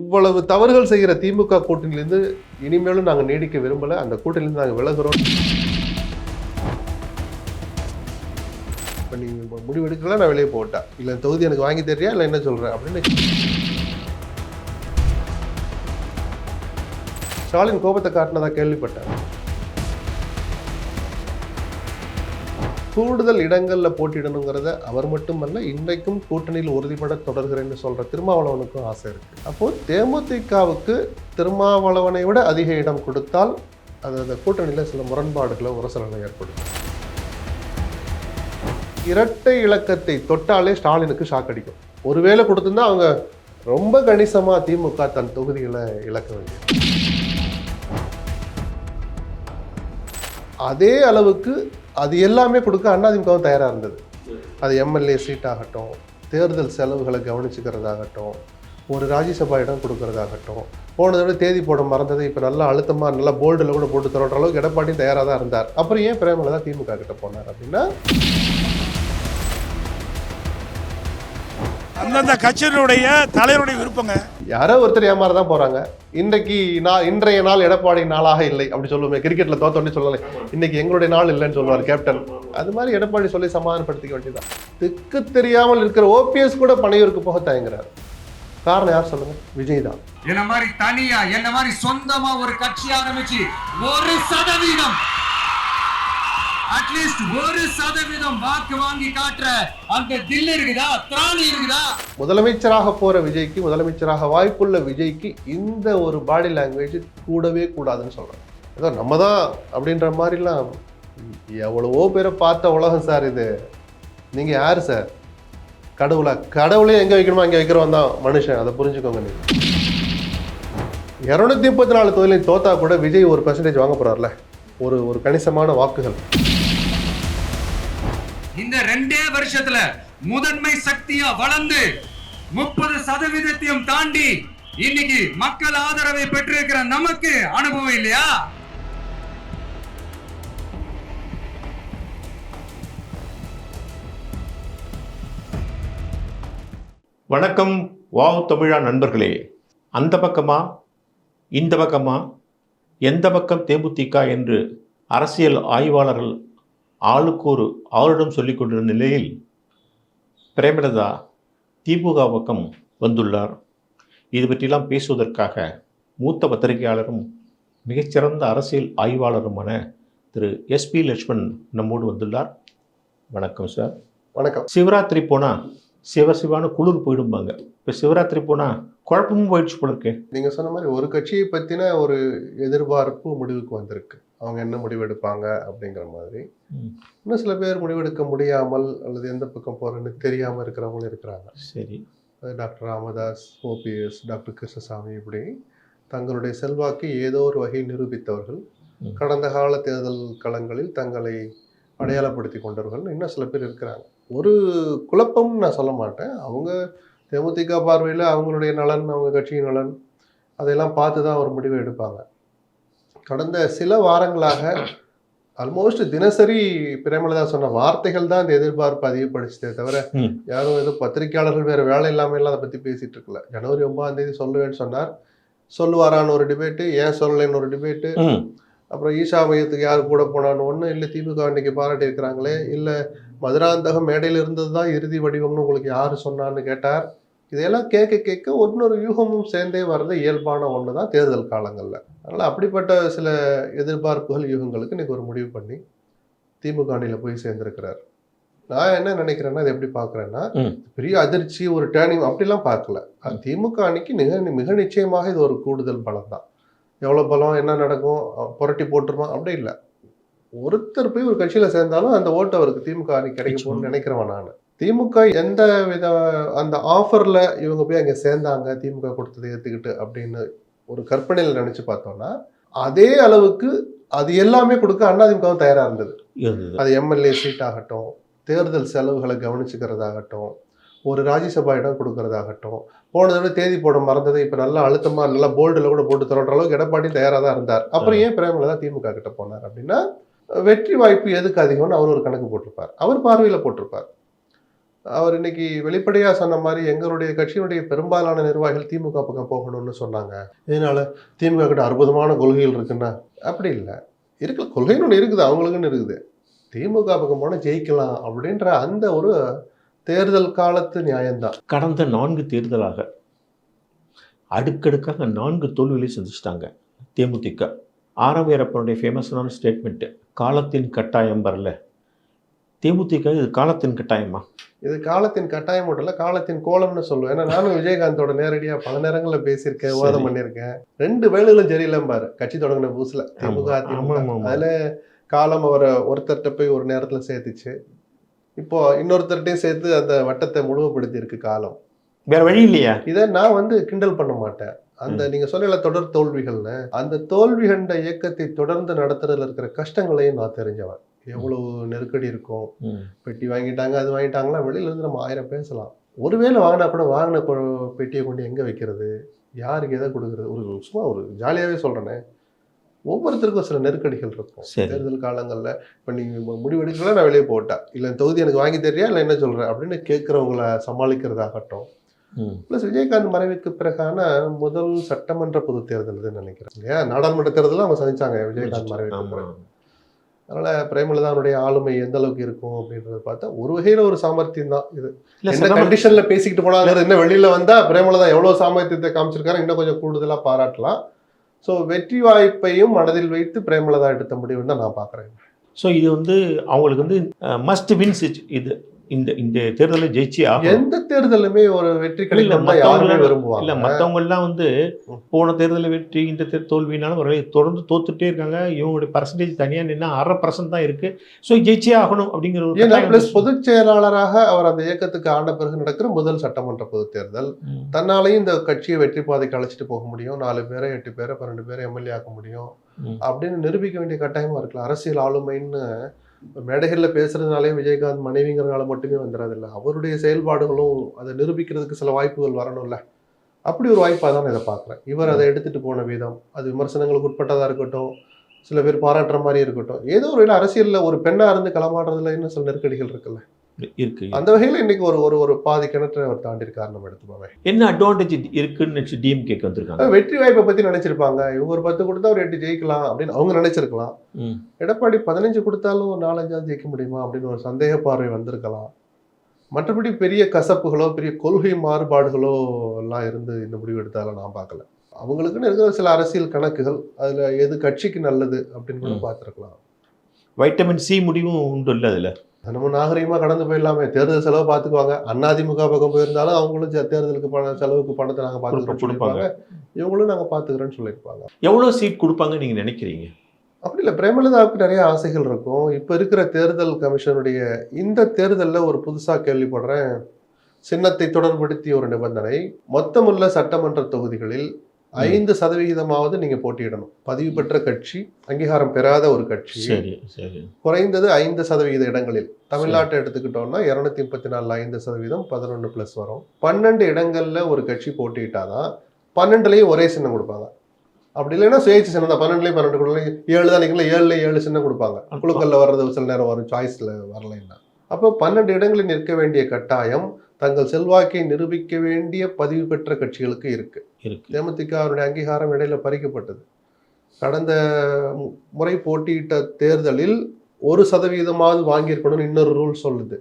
இவ்வளவு தவறுகள் செய்கிற திமுக கூட்டணியிலிருந்து இனிமேலும் நாங்கள் நீடிக்க விரும்பல. அந்த கூட்டணியிலிருந்து நாங்கள் விலகுறோம். இப்போ நீ முடிவு எடுக்கலாம், நான் வெளியே போட்டா இல்லை தொகுதி எனக்கு வாங்கி தரியா இல்லை என்ன சொல்கிறேன் அப்படின்னு ஸ்டாலின் கோபத்தை காட்டினதா கேள்விப்பட்டேன். கூடுதல் இடங்களில் போட்டியிடணுங்கிறத அவர் மட்டுமல்ல, இன்றைக்கும் கூட்டணியில் உறுதிப்பட தொடர்கிறேன்னு சொல்கிற திருமாவளவனுக்கும் ஆசை இருக்குது. அப்போது தேமுதிகவுக்கு திருமாவளவனை விட அதிக இடம் கொடுத்தால் அது அந்த கூட்டணியில் சில முரண்பாடுகளை உரசல்களை ஏற்படுத்தும். இரட்டை இலக்கத்தை தொட்டாலே ஸ்டாலினுக்கு ஷாக் அடிக்கும். ஒருவேளை கொடுத்துருந்தா அவங்க ரொம்ப கணிசமாக திமுக தன் தொகுதிகளை இழக்க வேண்டியது. அதே அளவுக்கு அது எல்லாமே கொடுக்க அதிமுகவும் தயாராக இருந்தது. அது எம்எல்ஏ சீட் ஆகட்டும், தேர்தல் செலவுகளை கவனிச்சுக்கிறதாகட்டும், ஒரு ராஜ்யசபா இடம் கொடுக்கறதாகட்டும், போனதோட தேதி போட மறந்தது இப்போ நல்லா அழுத்தமாக நல்லா போல்டில் கூட போட்டு தரோன்ற அளவுக்கு எடப்பாடி தயாராக தான் இருந்தார். அப்புறம் ஏன் பிரேமலதா திமுக கிட்ட போனார் அப்படின்னா, அந்தந்த கட்சியினுடைய தலைவருடைய விருப்பங்க. யாரோ ஒருத்தர் ஏமாறதான் போறாங்க. இன்றைய நாள் எடப்பாடி நாளாக இல்லை அப்படி சொல்லுவோமே, கிரிக்கெட்ல தோத்தோன்னு சொல்லலை, இன்னைக்கு எங்களுடைய நாள் இல்லைன்னு சொல்லுவார் கேப்டன். அது மாதிரி எடப்பாடி சொல்லி சமாதானப்படுத்திக்க வேண்டியதான். திக்கு தெரியாமல் இருக்கிற ஓபிஎஸ் கூட பனையூருக்கு போக தயங்குறாரு. காரணம் யார் சொல்லுங்க? விஜய் தான். என்ன மாதிரி தனியா என்ன மாதிரி சொந்தமா ஒரு கட்சி ஆரம்பிச்சு 1% அட்லீஸ்ட் 1% வாக்கு வாங்கி காட்டுற அந்த தில் இருக்குதா, திராணி இருக்குதா? முதலமைச்சராக போற விஜய்க்கு, முதலமைச்சராக வாய்ப்புள்ள விஜய்க்கு இந்த ஒரு பாடி லாங்குவேஜ் கூடவே கூடாதுன்னு சொல்றேன். ஏதோ நம்ம தான் அப்படின்ற மாதிரிலாம் எவ்வளவோ பேரை பார்த்த உலகம் சார் இது. நீங்க யாரு சார்? கடவுளே எங்க வைக்கணுமோ அங்கே வைக்கிறவன் தான் மனுஷன். அதை புரிஞ்சுக்கோங்க. நீங்க 234 தொகுதியில் தோத்தா கூட விஜய் 1% வாங்க போறாருல, ஒரு கணிசமான வாக்குகள். இந்த 2 வருஷத்துல முதன்மை சக்தியா வளர்ந்து 30% தாண்டி இன்னைக்கு மக்கள் ஆதரவை பெற்றிருக்கிற நமக்கு அனுபவம் இல்லையா? வணக்கம் வாவ் தமிழா நண்பர்களே. அந்த பக்கமா இந்த பக்கமா, எந்த பக்கம் தேமுதிக என்று அரசியல் ஆய்வாளர்கள் ஆளுக்கு ஒரு ஆளுடன் சொல்லிக் கொண்டிருந்த நிலையில் பிரேமலதா திமுக பக்கம் வந்துள்ளார். இது பற்றிலாம் பேசுவதற்காக மூத்த பத்திரிகையாளரும் மிகச்சிறந்த அரசியல் ஆய்வாளருமான திரு எஸ்பி லட்சுமண் நம்மோடு வந்துள்ளார். வணக்கம் சார். வணக்கம். சிவராத்திரி போனால் சிவசிவான குளிர் போயிடும்பாங்க. இப்போ சிவராத்திரி போனால் குழப்பமும் போயிடுச்சு போல இருக்கு. நீங்க சொன்ன மாதிரி ஒரு கட்சியை பற்றின ஒரு எதிர்பார்ப்பு முடிவுக்கு வந்திருக்கு. அவங்க என்ன முடிவெடுப்பாங்க அப்படிங்கிற மாதிரி. இன்னும் சில பேர் முடிவெடுக்க முடியாமல் அல்லது எந்த பக்கம் போறேன்னு தெரியாமல் இருக்கிறவங்களும் இருக்கிறாங்க. சரி. Doctor Ramadoss, OPS, doctor Krishnasamy, இப்படி தங்களுடைய செல்வாக்கு ஏதோ ஒரு வகையில் நிரூபித்தவர்கள், கடந்த கால தேர்தல் களங்களில் தங்களை அடையாளப்படுத்தி கொண்டவர்கள் இன்னும் சில பேர் இருக்கிறாங்க. ஒரு குழப்பம்னு நான் சொல்ல மாட்டேன். அவங்க தேமுதிக பார்வையில் அவங்களுடைய நலன், அவங்க கட்சியின் நலன், அதையெல்லாம் பார்த்து தான் ஒரு முடிவை எடுப்பாங்க. கடந்த சில வாரங்களாக ஆல்மோஸ்ட் தினசரி பிரேமலதா சொன்ன வார்த்தைகள் தான் இந்த எதிர்பார்ப்பு அதிகப்படுச்சதே தவிர யாரும் ஏதோ பத்திரிகையாளர்கள் வேறு வேலை இல்லாமல் எல்லாம் அதை பற்றி பேசிகிட்டு இருக்கல. ஜனவரி 9ஆம் சொல்லுவேன்னு சொன்னார், சொல்லுவாரான்னு ஒரு டிபேட்டு, ஏன் சொல்லலைன்னு ஒரு டிபேட்டு, அப்புறம் ஈஷா மையத்துக்கு யார் கூட போனான்னு ஒன்று, இல்லை திமுக இன்னைக்கு பாராட்டி இருக்கிறாங்களே, இல்லை மதுராந்தகம் மேடையில் இருந்தது தான் இறுதி வடிவம்னு உங்களுக்கு யார் சொன்னான்னு கேட்டார். இதையெல்லாம் கேட்க இன்னொரு யூகமும் சேர்ந்தே வர்றது இயல்பான ஒன்று தான் தேர்தல் காலங்களில். அதனால் அப்படிப்பட்ட சில எதிர்பார்ப்புகள் யூகங்களுக்கு இன்னைக்கு ஒரு முடிவு பண்ணி திமுக அணியில் போய் சேர்ந்திருக்கிறார். நான் என்ன நினைக்கிறேன்னா, இது எப்படி பார்க்குறேன்னா, பெரிய அதிர்ச்சி, ஒரு டேர்னிங் அப்படிலாம் பார்க்கல. திமுக அணிக்கு மிக நிச்சயமாக இது ஒரு கூடுதல் பலம் தான். எவ்வளோ பலம், என்ன நடக்கும், புரட்டி போட்டுருமா அப்படி இல்லை. ஒருத்தர் போய் ஒரு கட்சியில் சேர்ந்தாலும் அந்த ஓட்டு அவருக்கு திமுக அணி கிடைக்க போகணும்னு நினைக்கிறவன் நான். திமுக எந்த வித அந்த ஆஃபரில் இவங்க போய் அங்கே சேர்ந்தாங்க, திமுக கொடுத்ததை ஏற்றுக்கிட்டு அப்படின்னு ஒரு கற்பனையில் நினச்சி பார்த்தோம்னா, அதே அளவுக்கு அது எல்லாமே கொடுக்க அதிமுகவும் தயாராக இருந்தது. அது எம்எல்ஏ சீட் ஆகட்டும், தேர்தல் செலவுகளை கவனிச்சுக்கிறதாகட்டும், ஒரு ராஜ்யசபா இடம் கொடுக்கறதாகட்டும், போனதோட தேதி போட மறந்தது இப்போ நல்லா அழுத்தமாக நல்லா போல்டில் கூட போட்டு தரோன்ற அளவுக்கு எடப்பாடி தயாராக தான் இருந்தார். அப்புறம் ஏன் பிரேமலதா திமுக கிட்ட போனார் அப்படின்னா, வெற்றி வாய்ப்பு எதுக்கு அதிகம்னு அவர் ஒரு கணக்கு போட்டிருப்பார், அவர் பார்வையில் போட்டிருப்பார். அவர் இன்னைக்கு வெளிப்படையா சொன்ன மாதிரி எங்களுடைய கட்சியினுடைய பெரும்பாலான நிர்வாகிகள் திமுக பக்கம் போகணும்னு சொன்னாங்க. இதனால திமுக கிட்ட அற்புதமான கொள்கைகள் இருக்குன்னா அப்படி இல்லை. இருக்கு, கொள்கைன்னு ஒன்று இருக்குது, அவங்களுக்குன்னு இருக்குது. திமுக பக்கம் போனால் ஜெயிக்கலாம் அப்படின்ற அந்த ஒரு தேர்தல் காலத்து நியாயம்தான். கடந்த 4 தேர்தலாக அடுக்கடுக்காக 4 தோல்விகளை சந்திச்சிட்டாங்க தேமுதிக. ஆரம்ப வீரப்பனுடைய ஃபேமஸான ஸ்டேட்மெண்ட்டு, காலத்தின் கட்டாயம் வரல. தேமுதிக இது காலத்தின் கட்டாயமா? இது காலத்தின் கட்டாயம் மட்டும் இல்லை, காலத்தின் கோலம்னு சொல்லுவேன். ஏன்னா நானும் விஜயகாந்தோட நேரடியாக பல நேரங்களில் பேசியிருக்கேன், விவாதம் பண்ணியிருக்கேன். 2 வேலைகளும் சரியில்லைம்பாரு கட்சி தொடங்கின புதுசுல திமுக அதிமுக. அதில் காலம் அவரை ஒருத்தர்கிட்ட போய் ஒரு நேரத்தில் சேர்த்துச்சு, இப்போ இன்னொருத்தர்கிட்டையும் சேர்த்து அந்த வட்டத்தை முழுமைப்படுத்தி இருக்கு காலம். வேற வழி இல்லையா? இதை நான் கிண்டல் பண்ண மாட்டேன். அந்த நீங்க சொன்ன தொடர் தோல்விகள்னு, அந்த தோல்வி கண்ட இயக்கத்தை தொடர்ந்து நடத்துறதுல இருக்கிற கஷ்டங்களையும் நான் தெரிஞ்சவன். எவ்வளவு நெருக்கடி இருக்கும், பெட்டி வாங்கிட்டாங்க அது வாங்கிட்டாங்களா, வெளியில இருந்து நம்ம 1000 பேசலாம். ஒருவேளை வாங்கினா கூட வாங்கின பெட்டியை கொண்டு எங்க வைக்கிறது, யாருக்கு எதை கொடுக்கறது, சும்மா ஒரு ஜாலியாவே சொல்றேனே. ஒவ்வொருத்தருக்கும் சில நெருக்கடிகள் இருக்கும் தேர்தல் காலங்கள்ல. இப்ப நீங்க முடிவெடுக்கலாம், நான் வெளியே போட்டேன், இல்ல தொகுதி எனக்கு வாங்கி தெரியா, இல்லை என்ன சொல்றேன் அப்படின்னு கேட்கறவங்களை சமாளிக்கிறதாகட்டும். பிளஸ் விஜயகாந்த் மறைவுக்கு பிறகான முதல் சட்டமன்ற பொது தேர்தல் நினைக்கிறேன் இல்லையா, நாடாளுமன்ற தேர்தலும் அவங்க சந்திச்சாங்க விஜயகாந்த் மறைவுக்கு பிறகு. அதனால பிரேமலதாவுடைய ஆளுமை எந்த அளவுக்கு இருக்கும் அப்படின்றத பார்த்தா ஒரு வகையில ஒரு சாமர்த்தியம் தான் இது. என்ன கண்டிஷன்ல பேசிக்கிட்டு போனாங்க, என்ன வெளியில வந்தா பிரேமலதா எவ்வளவு சாமர்த்தியத்தை காமிச்சிருக்காரு, இன்னும் கொஞ்சம் கூடுதலா பாராட்டலாம். ஸோ வெற்றி வாய்ப்பையும் மனதில் வைத்து பிரேமலதா எடுத்த முடிவுன்னு தான் நான் பார்க்குறேன். ஸோ இது அவங்களுக்கு மஸ்ட் வின்ஸ். இது இந்த தேர்தலில் ஜெயிச்சு எந்த தேர்தலுமே ஒரு வெற்றி கிடைக்கும் யாருமே விரும்புவாங்க. இல்லை, மற்றவங்கெல்லாம் போன தேர்தலில் வெற்றி, இந்த தோல்வினாலும் ஒரு தொடர்ந்து தோத்துட்டே இருக்காங்க. இவங்களுடைய பர்சன்டேஜ் தனியாக நின்னா 1/2% தான் இருக்கு. ஸோ ஜெயிச்சே ஆகணும் அப்படிங்கிற ஒரு பிளஸ் பொதுச் செயலாளராக அவர் அந்த இயக்கத்துக்கு ஆண்ட பிறகு நடக்கிற முதல் சட்டமன்ற பொது தேர்தல். தன்னாலையும் இந்த கட்சியை வெற்றி பாதைக்கு அழைச்சிட்டு போக முடியும், 4 பேரை 8 பேரை 12 பேரை எம்எல்ஏ ஆக்க முடியும் அப்படின்னு நிரூபிக்க வேண்டிய கட்டாயமா இருக்கலாம். அரசியல் ஆளுமைன்னு மேடைகளில் பேசுறதுனாலே விஜயகாந்த் மனைவிங்கிறனால மட்டுமே வந்துடாதில்ல, அவருடைய செயல்பாடுகளும் அதை நிரூபிக்கிறதுக்கு சில வாய்ப்புகள் வரணும்ல. அப்படி ஒரு வாய்ப்பாக தான் நான் இதை பார்க்குறேன். இவர் அதை எடுத்துட்டு போன விதம், அது விமர்சனங்களுக்கு உட்பட்டதாக இருக்கட்டும், சில பேர் பாராட்டுற மாதிரி இருக்கட்டும், ஏதோ ஒரு அரசியலில் ஒரு பெண்ணா இருந்து களமாடுறதுல இன்னும் சில நெருக்கடிகள் இருக்குல்ல இருக்கு. அந்த வகையில் இன்னைக்கு ஒரு பாதி கிணற்றை அவர் தாண்டி இருக்காரு நம்ம எடுத்துப்போமே. என்ன அட்வான்டேஜ் இருக்குன்னு டிஎம்கேக்கு வந்திருக்காங்க. வெற்றி வாய்ப்பை பத்தி நினைச்சிருப்பாங்க, இவங்க ஒரு 10 கொடுத்தா ஒரு 8 ஜெயிக்கலாம் அப்படின்னு அவங்க நினைச்சிருக்கலாம். எடப்பாடி 15 கொடுத்தாலும் 4-5 ஜெயிக்க முடியுமா அப்படின்னு ஒரு சந்தேக பார்வை வந்திருக்கலாம். மற்றபடி பெரிய கசப்புகளோ பெரிய கொள்கை மாறுபாடுகளோ எல்லாம் இருந்து இந்த முடிவு எடுத்தாலும் நான் பார்க்கல. அவங்களுக்குன்னு இருக்கிற சில அரசியல் கணக்குகள், அதுல எது கட்சிக்கு நல்லது அப்படின்னு கூட பார்த்துருக்கலாம். வைட்டமின் சி முடிவும் உண்டு இல்லை அதுல. நம்ம நாகரிகமாக கடந்து போயிடலாமே, தேர்தல் செலவு பார்த்துக்குவாங்க. அதிமுக பக்கம் போயிருந்தாலும் அவங்களும் தேர்தலுக்கு செலவுக்கு பணத்தை நாங்கள் பார்த்துக்கிறோம், இவங்களும் நாங்கள் பார்த்துக்கிறோன்னு சொல்லியிருப்பாங்க. எவ்வளோ சீட் கொடுப்பாங்க நீங்கள் நினைக்கிறீங்க? அப்படி இல்லை, பிரேமலதாவுக்கு நிறைய ஆசைகள் இருக்கும். இப்போ இருக்கிற தேர்தல் கமிஷனுடைய இந்த தேர்தலில் ஒரு புதுசாக கேள்விப்படுறேன், சின்னத்தை தொடர்படுத்தி ஒரு நிபந்தனை, மொத்தமுள்ள சட்டமன்ற தொகுதிகளில் 5% நீங்க போட்டியிடணும். பதிவு பெற்ற கட்சி, அங்கீகாரம் பெறாத ஒரு கட்சி குறைந்தது 5% இடங்களில். தமிழ்நாட்டை எடுத்துக்கிட்டோம்னா 234 5%, 11+ வரும். 12 இடங்கள்ல ஒரு கட்சி போட்டியிட்டாதான் 12லயும் ஒரே சின்னம் கொடுப்பாங்க. அப்படி இல்லைன்னா சுயேட்சை சின்னம் தான். 12லயும் 12 கொடுக்கலாம், 7 தான் நிற்கல, 7ல 7 சின்னம் கொடுப்பாங்க. குழுக்கள்ல வர்றது சில நேரம் வரும், சாய்ஸ்ல வரலைன்னா. அப்போ 12 இடங்களில் நிற்க வேண்டிய கட்டாயம் தங்கள் செல்வாக்கை நிரூபிக்க வேண்டிய பதிவு பெற்ற கட்சிகளுக்கு இருக்கு. தேமுதிகவுடைய அங்கீகாரம் இடையில பறிக்கப்பட்டது. கடந்த முறை போட்டியிட்ட தேர்தலில் 1% வாங்கியிருக்கணும்னு இன்னொரு ரூல் சொல்லுது.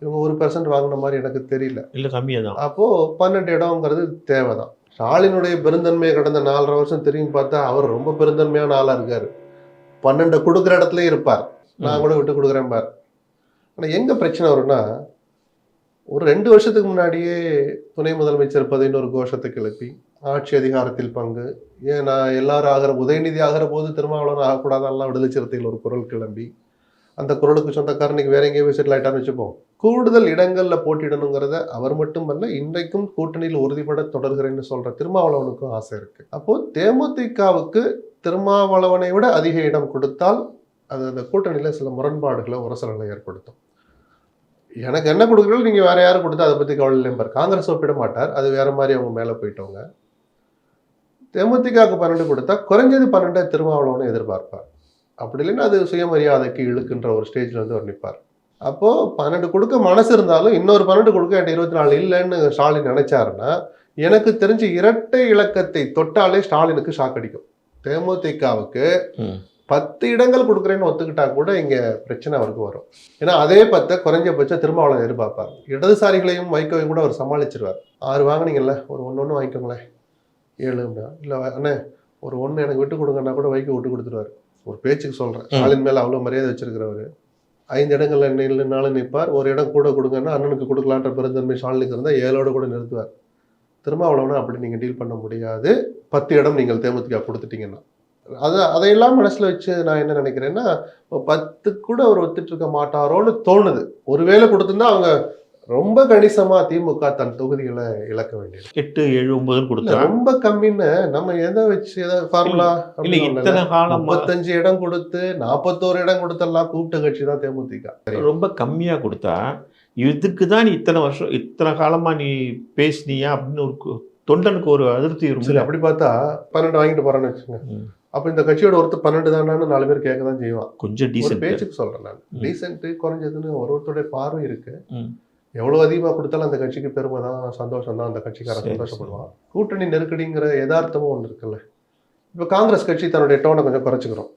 இவங்க 1% வாங்கின மாதிரி எனக்கு தெரியல, இல்ல கம்மியாதான். அப்போ 12 இடம்ங்கிறது தேவைதான். ஸ்டாலினுடைய பெருந்தன்மையை கடந்த 4.5 வருஷம் திரும்பி பார்த்தா அவர் ரொம்ப பெருந்தன்மையான ஆளா இருக்காரு. 12 கொடுக்குற இடத்துலயும் இருப்பார், நான் கூட விட்டு கொடுக்குறேன் பார். ஆனா எங்க பிரச்சனை வரும்னா, ஒரு 2 வருஷத்துக்கு முன்னாடியே துணை முதலமைச்சர் பதவின்னு ஒரு கோஷத்தை கிளப்பி ஆட்சி அதிகாரத்தில் பங்கு, ஏன் நான் எல்லாரும் ஆகிற உதயநிதி ஆகிற போது திருமாவளவன் ஆகக்கூடாதெல்லாம் விடுதலை சிறுத்தையில் ஒரு குரல் கிளம்பி, அந்த குரலுக்கு சொந்தக்காரனுக்கு வேற எங்கேயோ செட்டில் ஆயிட்டான்னு வச்சுப்போம். கூடுதல் இடங்கள்ல போட்டியிடணுங்கிறத அவர் மட்டுமல்ல, இன்றைக்கும் கூட்டணியில் உறுதிப்பட தொடர்கிறேன்னு சொல்ற திருமாவளவனுக்கும் ஆசை இருக்கு. அப்போ தேமுதிகவுக்கு திருமாவளவனை விட அதிக இடம் கொடுத்தால் அது அந்த கூட்டணியில சில முரண்பாடுகளை உரசல்களை ஏற்படுத்தும். எனக்கு என்ன கொடுக்குறோம், நீங்கள் வேற யாரும் கொடுத்தா அதை பற்றி கவலை இல்லைம்பார். காங்கிரஸ் ஒப்பிட மாட்டார், அது வேற மாதிரி அவங்க மேலே போயிட்டவங்க. தேமுதிகவுக்கு 12 கொடுத்தா குறைஞ்சது 12 திருமாவளவனை எதிர்பார்ப்பார். அப்படி இல்லைன்னா அது சுயமரியாதைக்கு இழுக்குன்ற ஒரு ஸ்டேஜில் அவர் நிற்பார். அப்போ 12 கொடுக்க மனசு இருந்தாலும் இன்னொரு 12 கொடுக்க என்கிட்ட 24 இல்லைன்னு ஸ்டாலின் நினைச்சாருன்னா, எனக்கு தெரிஞ்சு இரட்டை இலக்கத்தை தொட்டாலே ஸ்டாலினுக்கு ஷாக் அடிக்கும். தேமுதிகவுக்கு 10 இடங்கள் கொடுக்குறேன்னு ஒத்துக்கிட்டா கூட இங்க பிரச்சனை அவருக்கு வரும். ஏன்னா அதே 10 குறைஞ்சபட்சம் திருமாவளவன் எதிர்பார்ப்பார். இடதுசாரிகளையும் வைகோவையும் கூட அவர் சமாளிச்சிருவார். 6 வாங்கினீங்கல்ல, ஒரு 1 வாங்கிக்கோங்களேன், 7 இல்லை அண்ணே ஒரு 1 எனக்கு விட்டு கொடுங்கன்னா கூட வைகோ விட்டு கொடுத்துருவாரு. ஒரு பேச்சுக்கு சொல்றேன். ஸ்டாலின் மேல அவ்வளவு மரியாதை வச்சிருக்கிறவர் 5 இடங்கள்ல நின்னாலும் நிற்பார். ஒரு இடம் கூட கொடுங்கன்னா அண்ணனுக்கு கொடுக்கலான்ற பெருந்தன்மை ஸ்டாலினுக்கு இருந்தால் 7ஓட கூட நிறுத்துவார். திருமாவளவனை அப்படி நீங்க டீல் பண்ண முடியாது. 10 இடம் நீங்கள் தேமுதிக கொடுத்துட்டீங்கன்னா. அதையெல்லாம் மனசுல வச்சு நான் என்ன நினைக்கிறேன்னா, 10 கூட அவர் ஒத்துட்டு இருக்க மாட்டாரோன்னு தோணுது. ஒருவேளை கொடுத்திருந்தா அவங்க ரொம்ப கணிசமா திமுக தன் தொகுதிகளை இழக்க வேண்டியது. 8, 7, 9 கொடுத்தா ரொம்ப கம்மின்னு நம்ம எதை வச்சு ஃபார்முலா இல்ல இத்தனை காலமா 35 இடம் கொடுத்து 41 இடம் கொடுத்தெல்லாம் கூப்பிட்ட கட்சி தான் தேமுதிக. ரொம்ப கம்மியா கொடுத்தா இதுக்கு தான் நீ இத்தனை வருஷம் இத்தனை காலமா நீ பேசினியா அப்படின்னு ஒரு தொண்டனுக்கு ஒரு அதிருப்தி சரி, இருக்கும். அப்படி பார்த்தா 12 வாங்கிட்டு போறான்னு வச்சுங்க. அப்ப இந்த கட்சியோட ஒருத்தர் 12 தானான்னு 4 பேர் கேட்க தான் செய்வான். கொஞ்சம் ஒரு டீசென்ட். பேச்சுக்கு சொல்றேன் நான். டீசென்ட் குறைஞ்சதுன்னு ஒருத்தருடைய பார்வை இருக்கு. எவ்வளவு அதிகமா கொடுத்தாலும் அந்த கட்சிக்கு பெருமை தான், சந்தோஷம் தான், அந்த கட்சிக்காரன் சரி, சந்தோஷப்படுவான். கூட்டணி நெருக்கடிங்கிற யதார்த்தமும் ஒன்று இருக்குல்ல. இப்ப காங்கிரஸ் கட்சி தன்னுடைய டோனை கொஞ்சம் குறைச்சிக்கிறோம்.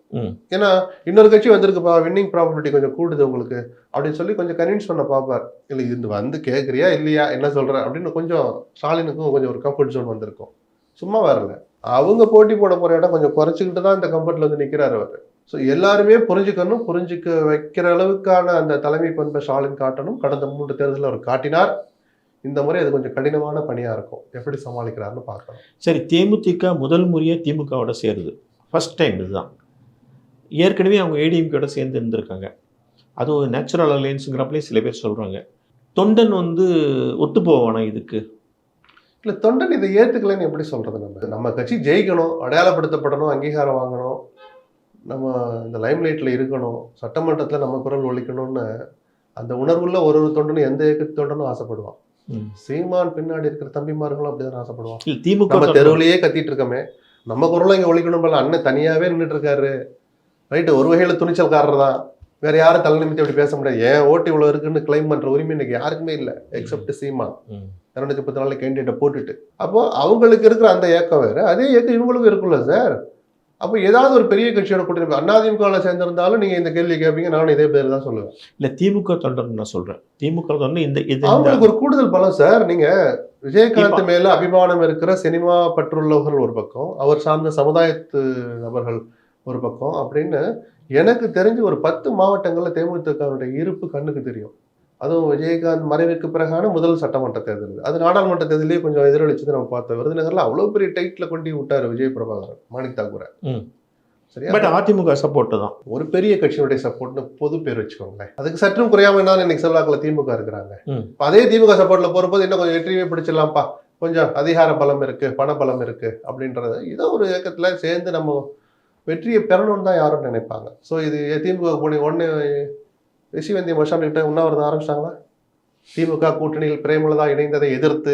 ஏன்னா இன்னொரு கட்சி வந்திருக்குப்பா, வின்னிங் ப்ராபபிலிட்டி கொஞ்சம் கூடுது உங்களுக்கு அப்படின்னு சொல்லி கொஞ்சம் கன்வின்ஸ் பண்ண பார்ப்பார். இல்லை இது வந்து கேட்குறியா இல்லையா என்ன சொல்ற அப்படின்னு கொஞ்சம் ஸ்டாலினுக்கும் கொஞ்சம் ஒரு கம்ஃபர்ட் ஜோன் வந்திருக்கும். சும்மா வரல, அவங்க போட்டி போட போற இடம் கொஞ்சம் குறைச்சிக்கிட்டு தான் இந்த கம்ஃபர்ட்ல வந்து நிற்கிறாரு அவர். ஸோ எல்லாருமே புரிஞ்சுக்கணும், புரிஞ்சுக்க வைக்கிற அளவுக்கான அந்த தலைமை பண்பை ஸ்டாலின் காட்டணும். கடந்த 3 தேர்தலில் அவர் காட்டினார். இந்த முறை அது கொஞ்சம் கடினமான பணியா இருக்கும். எப்படி சமாளிக்கிறாருன்னு பார்க்கணும். சரி, தேமுதிக முதல் முறையாக திமுகவோட சேருது. ஃபர்ஸ்ட் டைம் இதுதான். ஏற்கனவே அவங்க ஏடிஎம்கேயோட சேர்ந்து இருந்திருக்காங்க. அது ஒரு நேச்சுரல் அலையன்ஸுங்கிறப்பலே சில பேர் சொல்கிறாங்க. தொண்டன் வந்து ஒத்து போவானா இதுக்கு? இல்லை, தொண்டன் இதை ஏற்றுக்கலைன்னு எப்படி சொல்கிறது? நம்ம கட்சி ஜெயிக்கணும், அடையாளப்படுத்தப்படணும், அங்கீகாரம் வாங்கணும், நம்ம இந்த லைம்லைட்டில் இருக்கணும், சட்டமன்றத்தில் நம்ம குரல் ஒலிக்கணும்னு அந்த உணர்வுள்ள ஒரு தொண்டனும் எந்த இயக்கத்து தொண்டனும் ஆசைப்படுவான். சீமான் பின்னாடி இருக்கிற தம்பிமார்களும் அப்படிதான் ஆசைப்படுவான். திமுக நம்ம தெருவிலேயே கத்திட்டு இருக்கோமே, நம்ம குரலை இங்கே ஒலிக்கணும் போல. அண்ணன் தனியாகவே நின்றுட்டு இருக்காரு, ரைட்டு, ஒரு வகையில் துணிச்சல்காரர் தான். வேற யாரும் தலை நிமித்தி அப்படி பேச முடியாது. ஏன் ஓட்டு இவ்வளோ இருக்குன்னு கிளைம் பண்ற உரிமை இன்னைக்கு யாருக்குமே இல்லை, எக்ஸப்ட் சீமான் 214 கேண்டிடேட்டை போட்டுட்டு. அப்போ அவங்களுக்கு இருக்கிற அந்த ஏக்கம் வேற, அதே ஏக்கம் இவங்களுக்கும் இருக்குல்ல சார். அப்போ ஏதாவது ஒரு பெரிய கட்சியோட கூட்டணி, அதிமுகவில் சேர்ந்திருந்தாலும் நீங்க இந்த கேள்வி கேட்பீங்க, நானும் இதே பேர் தான் சொல்லுவேன். இல்ல திமுக தொண்டன் நான் சொல்றேன். திமுக தொண்டன் இந்த அவங்களுக்கு ஒரு கூடுதல் பலம் சார். நீங்க விஜயகாந்த் மேல அபிமானம் இருக்கிற சினிமா பற்றுள்ளவர்கள் ஒரு பக்கம், அவர் சார்ந்த சமுதாயத்து நபர்கள் ஒரு பக்கம் அப்படின்னு எனக்கு தெரிஞ்சு ஒரு 10 மாவட்டங்கள்ல தேமுதிகவுடைய இருப்பு கண்ணுக்கு தெரியும். அதுவும் விஜயகாந்த் மறைவுக்கு பிறகான முதல் சட்டமன்ற தேர்தல், அது நாடாளுமன்ற தேர்தலே கொஞ்சம் எதிரொலிச்சது நம்ம பார்த்தோம். விருதுநகர்ல அவ்வளவு பெரிய டைட்ல கொண்டு விட்டாரு விஜய் பிரபாகரன், மாணிக் தாக்கூரை. சரியா? பட் அதிமுக சப்போர்ட் தான், ஒரு பெரிய கட்சியினுடைய சப்போர்ட்னு பொது பேர் வச்சுக்கோங்களேன். அதுக்கு சற்றும் குறையாம என்ன இன்னைக்கு செல்வாக்குல திமுக இருக்கிறாங்க. அதே திமுக சப்போர்ட்ல போறபோது இன்னும் கொஞ்சம் வெற்றியே பிடிச்சிடலாம்ப்பா, கொஞ்சம் அதிகார பலம் இருக்கு, பண பலம் இருக்கு அப்படின்றது இதோ ஒரு இயக்கத்துல சேர்ந்து நம்ம வெற்றியை பெறணும்னு தான் யாரும் நினைப்பாங்க. ஸோ இது திமுக போனி ஒன்று ரிஷிவந்திய மஷான்கிட்ட உண்ணாவிரதம் ஆரம்பிச்சிட்டாங்களா? திமுக கூட்டணியில் பிரேமலதா இணைந்ததை எதிர்த்து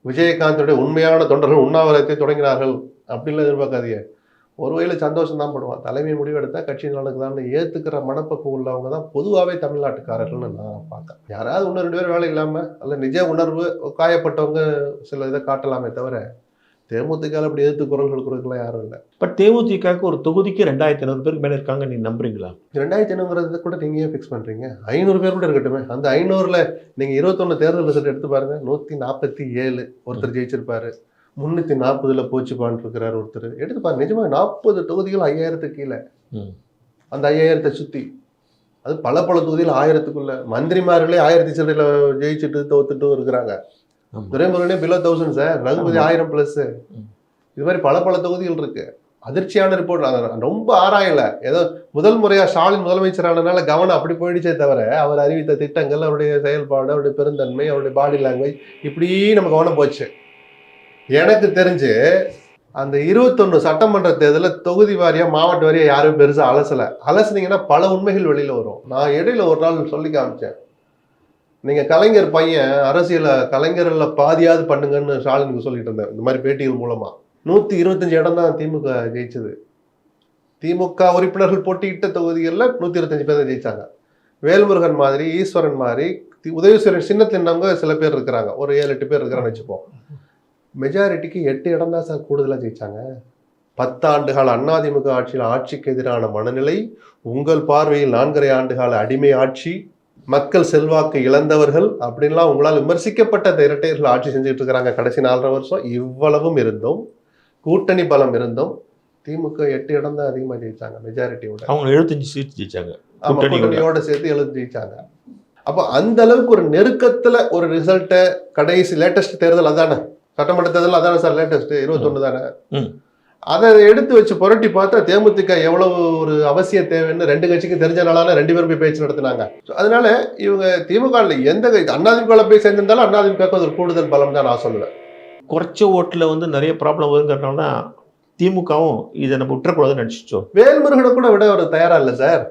விஜயகாந்தோடைய உண்மையான தொண்டர்கள் உண்ணாவிரதத்தை தொடங்கினார்கள் அப்படின்லாம் எதிர்பார்க்காதீங்க. ஒரு வகையில் சந்தோஷம் தான் படுவான். தலைமை முடிவெடுத்தா கட்சி நலனுக்கு தான் ஏற்றுக்கிற மனப்பக்குவம் உள்ளவங்க தான் பொதுவாகவே தமிழ்நாட்டுக்காரர்கள்னு நான் பார்க்கறேன். யாராவது 1-2 பேர் வேலை இல்லாமல் அல்ல நிஜ உணர்வு காயப்பட்டவங்க சில இதை காட்டலாமே தவிர தேமுதிக அப்படி எதிர்த்து குரல்கள் கொடுக்கலாம் யாரும் இல்லை. பட் தேமுதிகக்கு ஒரு தொகுதிக்கு 2500 பேருக்கு மேலே இருக்காங்க, நீ நம்புறீங்களா? 2500 கூட நீங்க ஏன் ஃபிக்ஸ் பண்றீங்க? 500 பேர் கூட இருக்கட்டுமே. அந்த 500ல நீங்க 21 தேர்தல் ரிசல்ட் எடுத்து பாருங்க. 147 ஒருத்தர் ஜெயிச்சிருப்பாரு, 340 போச்சுப்பான் இருக்கிறாரு ஒருத்தர். எடுத்து பாருங்க, நிஜமா 40 தொகுதிகள் 5000க்கு கீழே, அந்த 5000 சுத்தி, அது பல தொகுதியில் 1000க்குள்ள. மந்திரிமார்களே 1000 சில்லறையில ஜெயிச்சுட்டு தோத்துட்டும் இருக்கிறாங்க. துரைமுருகனே பிலோ 1000 சார், ரகுபதி 1000+. இது மாதிரி பல தொகுதிகள் இருக்கு. அதிர்ச்சியான ரிப்போர்ட். ரொம்ப ஆராயல, ஏதோ முதல் முறையா ஸ்டாலின் முதலமைச்சரானதுனால கவனம் அப்படி போயிடுச்சே தவிர அவர் அறிவித்த திட்டங்கள், அவருடைய செயல்பாடு, அவருடைய பெருந்தன்மை, அவருடைய பாடி லாங்குவேஜ் இப்படி நம்ம கவனம் போச்சு. எனக்கு தெரிஞ்சு அந்த 21 சட்டமன்ற தேர்தலில் தொகுதி வாரியா மாவட்ட வாரியா யாரும் பெருசா அலசுனீங்கன்னா பல உண்மைகள் வெளியில வரும். நான் இடையில ஒரு நாள் சொல்லி காமிச்சேன், நீங்க கலைஞர் பையன் அரசியல கலைஞர்ல பாதியாவது பண்ணுங்கன்னு ஸ்டாலினுக்கு சொல்லிட்டு இருந்தேன். இந்த மாதிரி பேட்டிகள் மூலமா 125 இடம் தான் திமுக ஜெயிச்சது. திமுக உறுப்பினர்கள் போட்டியிட்ட தொகுதிகளில் 125 பேர் தான் ஜெயிச்சாங்க. வேல்முருகன் மாதிரி, ஈஸ்வரன் மாதிரி, உதயசூரியன் சின்னத்தின்னவங்க சில பேர் இருக்கிறாங்க, ஒரு 7-8 பேர் இருக்கிறான்னு வச்சுப்போம். மெஜாரிட்டிக்கு 8 இடம் தான் சார் கூடுதலாக ஜெயிச்சாங்க. 10 ஆண்டுகால அதிமுக ஆட்சியில் ஆட்சிக்கு எதிரான மனநிலை, உங்கள் பார்வையில் 4.5 ஆண்டுகால அடிமை ஆட்சி, மக்கள் செல்வாக்கு இழந்தவர்கள் அப்படின்லாம் உங்களால் விமர்சிக்கப்பட்ட இந்த இரட்டையர்கள் ஆட்சி செஞ்சுட்டு இருக்கிறாங்க கடைசி 4.5 வருஷம். இவ்வளவும் இருந்தும், கூட்டணி பலம் இருந்தும், திமுக 8 இடம் தான் அதிகமாக ஜெயிச்சாங்க மெஜாரிட்டியோட. அவங்க 75 சீட் ஜெயிச்சாங்க, கூட்டணியோட சேர்த்து 70 ஜெயிச்சாங்க. அப்போ அந்த அளவுக்கு ஒரு நெருக்கத்துல ஒரு ரிசல்ட்டை கடைசி லேட்டஸ்ட் தேர்தல் அதானே, சட்டமன்ற தேர்தல் அதானே சார் லேட்டஸ்ட் 21 தானே, அதை எடுத்து வச்சு புரட்டி பார்த்தா தேமுதிக எவ்வளவு ஒரு அவசிய தேவைன்னு 2 கட்சிக்கும் தெரிஞ்சனால 2 பேரும் போய் பேச்சு நடத்தினாங்க. அதனால இவங்க திமுக எந்த அதிமுக போய் சேர்ந்திருந்தாலும் அதிமுக ஒரு கூடுதல் பலம் தான் நான் சொல்லுவேன். குறைச்ச ஓட்டுல வந்து நிறைய ப்ராப்ளம் வருங்கிறதுனால தான் திமுகவும் இதை நம்ம விட்டுறக்கூடாதுன்னு நினைச்சிச்சோம். வேல்முருகனை கூட விட அவர் தயாரா இல்லை சார்.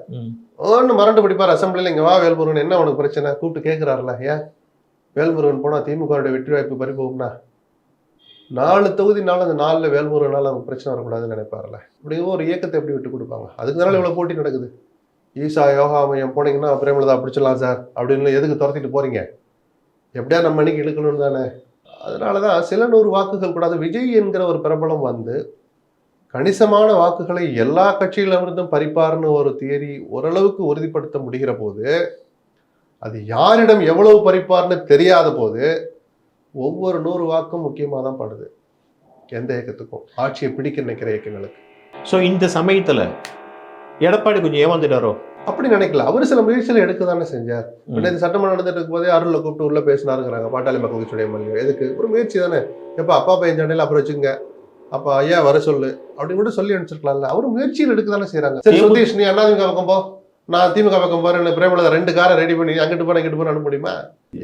ஒன்று மறந்து படிப்பார் அசம்பிளியில், இங்கே வா வேல்முருகன், என்ன உனக்கு பிரச்சனை கூப்பிட்டு கேட்குறாருல, ஏன் வேல்முருகன் போனால் திமுகவுடைய வெற்றி வாய்ப்பு பறிப்போம்னா 4 தொகுதினால அந்த 4 வேல்முருகனால அவங்க பிரச்சனை வரக்கூடாதுன்னு நினைப்பார்ல. இப்படி ஒரு இயக்கத்தை எப்படி விட்டு கொடுப்பாங்க? அதுக்குனால இவ்வளோ போட்டி நடக்குது. ஈசா யோகா மையம் போனீங்கன்னா பிரேமலதா பிடிச்சிடலாம் சார் அப்படின்னு எதுக்கு துரத்திட்டு போறீங்க? எப்படியா நம்ம மணிக்கு இழுக்கணும்னு தானே. அதனால தான் சில 100 வாக்குகள் கூடாது. விஜய் என்கிற ஒரு பிரபலம் வந்து கணிசமான வாக்குகளை எல்லா கட்சியிலிருந்தும் பறிப்பார்னு ஒரு தியரி ஓரளவுக்கு உறுதிப்படுத்த முடிகிற போது, அது யாரிடம் எவ்வளவு பறிப்பார்னு தெரியாத போது ஒவ்வொரு 100 வாக்கும் முக்கியமாக தான் படுது எந்த இயக்கத்துக்கும், ஆட்சியை பிடிக்க நினைக்கிற இயக்கங்களுக்கு. ஸோ இந்த சமயத்தில் எடப்பாடி கொஞ்சம் ஏமாந்துட்டாரோ? அப்படி நினைக்கல. அவர் சில முயற்சிகளை எடுக்க தானே செஞ்சார். இந்த சட்டமன்றம் நடந்துட்டு இருக்கும் போதே அருளை கூப்பிட்டு உள்ள பேசினாருங்கிறாங்க பாட்டாளி மக்கள் கட்சியுடைய மல்லிகை. எதுக்கு? ஒரு முயற்சி தானே. எப்போ அப்பா பையன் சண்டையில் அப்புறம் வச்சுங்க, அப்போ ஐயா வர சொல்லு அப்படின்னு கூட சொல்லி அனுப்பிச்சிருக்கலாம்ல. அவர் முயற்சியில் எடுக்க தானே செய்யறாங்க. சரி சுதீஷ், நீ அதிமுக பக்கம் போ, நான் திமுக பக்கம் போறேன், பிரேமலதா 2 காரை ரெடி பண்ணி அங்கிட்டு போன இங்கிட்டு போன அனுப்ப முடியுமா?